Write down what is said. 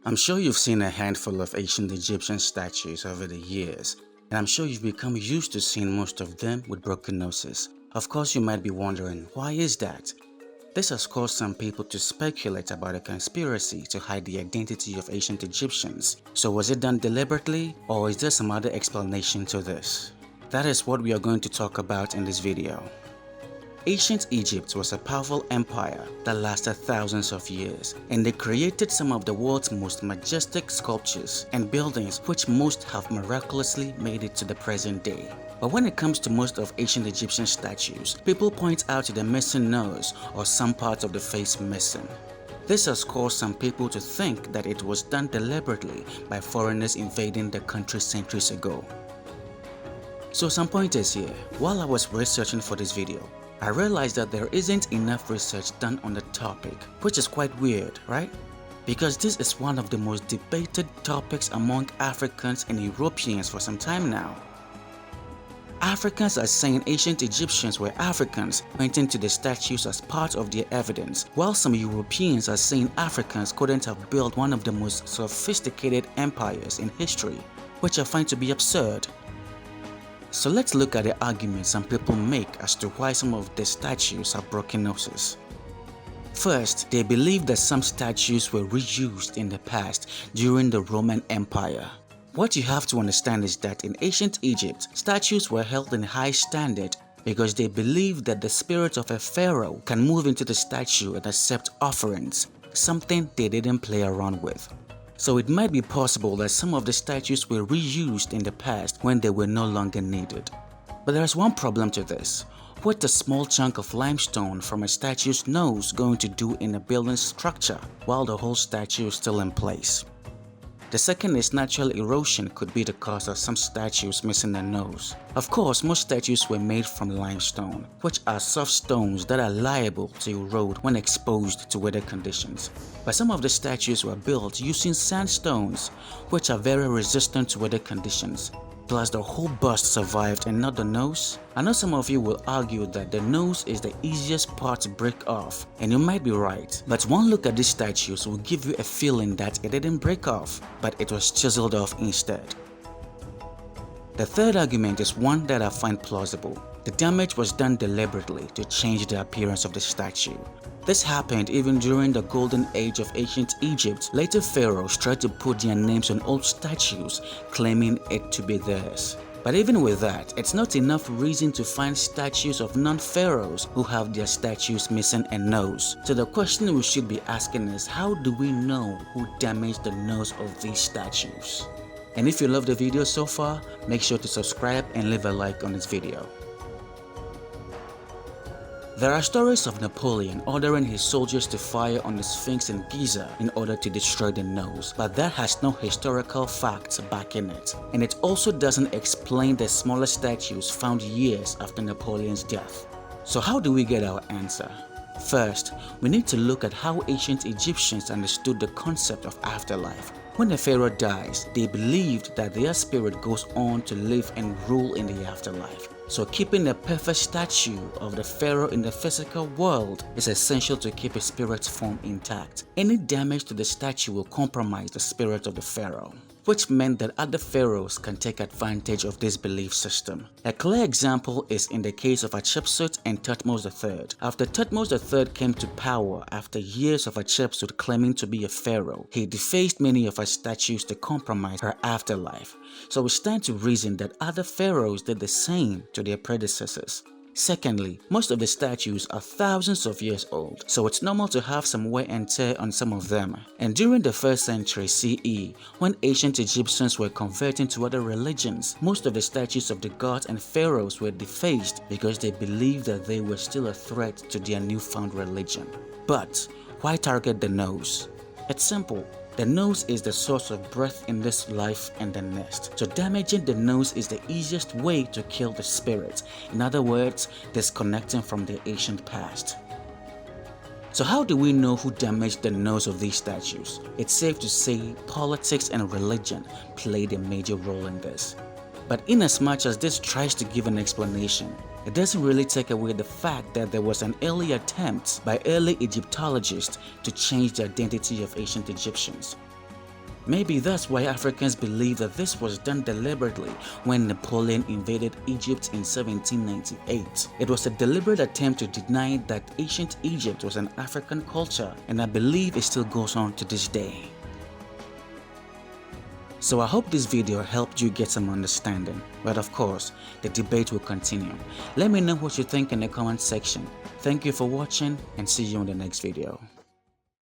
I'm sure you've seen a handful of ancient Egyptian statues over the years, and I'm sure you've become used to seeing most of them with broken noses. Of course, you might be wondering, why is that? This has caused some people to speculate about a conspiracy to hide the identity of ancient Egyptians. So was it done deliberately, or is there some other explanation to this? That is what we are going to talk about in this video. Ancient Egypt was a powerful empire that lasted thousands of years, and they created some of the world's most majestic sculptures and buildings, which most have miraculously made it to the present day. But when it comes to most of ancient Egyptian statues, people point out to the missing nose or some parts of the face missing. This has caused some people to think that it was done deliberately by foreigners invading the country centuries ago. So some pointers here. While I was researching for this video, I realized that there isn't enough research done on the topic, which is quite weird, right? Because this is one of the most debated topics among Africans and Europeans for some time now. Africans are saying ancient Egyptians were Africans, pointing to the statues as part of their evidence, while some Europeans are saying Africans couldn't have built one of the most sophisticated empires in history, which I find to be absurd. So let's look at the arguments some people make as to why some of the statues have broken noses. First, they believe that some statues were reused in the past during the Roman Empire. What you have to understand is that in ancient Egypt, statues were held in high standard because they believed that the spirit of a pharaoh can move into the statue and accept offerings, something they didn't play around with. So it might be possible that some of the statues were reused in the past when they were no longer needed. But there is one problem to this. What's a small chunk of limestone from a statue's nose going to do in a building structure while the whole statue is still in place? The second is natural erosion could be the cause of some statues missing a nose. Of course, most statues were made from limestone, which are soft stones that are liable to erode when exposed to weather conditions. But some of the statues were built using sandstones, which are very resistant to weather conditions. Plus, the whole bust survived and not the nose. I know some of you will argue that the nose is the easiest part to break off, and you might be right. But one look at these statues will give you a feeling that it didn't break off, but it was chiseled off instead. The third argument is one that I find plausible. The damage was done deliberately to change the appearance of the statue. This happened even during the golden age of ancient Egypt. Later pharaohs tried to put their names on old statues, claiming it to be theirs. But even with that, it's not enough reason to find statues of non-pharaohs who have their statues missing a nose. So the question we should be asking is, how do we know who damaged the nose of these statues? And if you love the video so far, make sure to subscribe and leave a like on this video. There are stories of Napoleon ordering his soldiers to fire on the Sphinx in Giza in order to destroy the nose, but that has no historical facts backing it. And it also doesn't explain the smaller statues found years after Napoleon's death. So how do we get our answer? First, we need to look at how ancient Egyptians understood the concept of afterlife. When a pharaoh dies, they believed that their spirit goes on to live and rule in the afterlife. So keeping a perfect statue of the pharaoh in the physical world is essential to keep his spirit form intact. Any damage to the statue will compromise the spirit of the pharaoh, which meant that other pharaohs can take advantage of this belief system. A clear example is in the case of Hatshepsut and Thutmose III. After Thutmose III came to power after years of Hatshepsut claiming to be a pharaoh, he defaced many of her statues to compromise her afterlife. So we stand to reason that other pharaohs did the same to their predecessors. Secondly, most of the statues are thousands of years old, so it's normal to have some wear and tear on some of them. And during the 1st century CE, when ancient Egyptians were converting to other religions, most of the statues of the gods and pharaohs were defaced because they believed that they were still a threat to their newfound religion. But why target the nose? It's simple. The nose is the source of breath in this life and the next. So damaging the nose is the easiest way to kill the spirit. In other words, disconnecting from the ancient past. So how do we know who damaged the nose of these statues? It's safe to say politics and religion played a major role in this. But inasmuch as this tries to give an explanation, it doesn't really take away the fact that there was an early attempt by early Egyptologists to change the identity of ancient Egyptians. Maybe that's why Africans believe that this was done deliberately when Napoleon invaded Egypt in 1798. It was a deliberate attempt to deny that ancient Egypt was an African culture, and I believe it still goes on to this day. So I hope this video helped you get some understanding, but of course, the debate will continue. Let me know what you think in the comment section. Thank you for watching and see you in the next video.